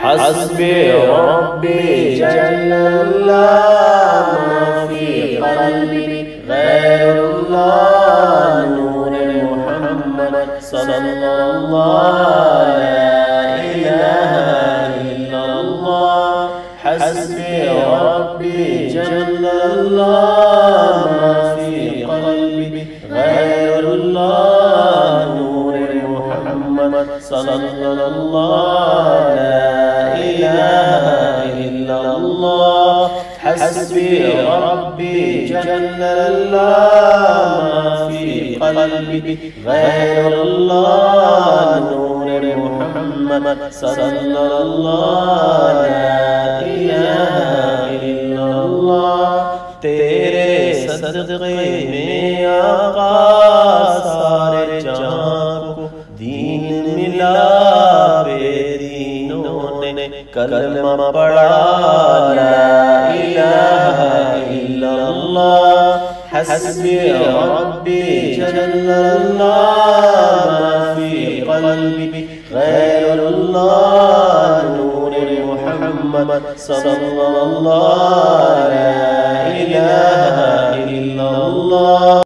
حسبي ربي جل الله ما في قلبي غير الله نور محمد صلى الله لا إله إلا الله حسبي ربي جل الله ما في قلبي غير الله نور محمد صلى الله لا إله إلا الله حسبي ربي جل الله ما في قلبي غير الله نور محمد صلى الله لا إله إلا الله تیرے صدقے میں آقا سارے جہاں کو دین ملا بے دینوں نے کلمہ پڑھا لا الہ الا اللہ حسبی ربی جل اللہ ما فی قلبی غیر اللہ نور محمد صلی اللہ لا الہ الا اللہ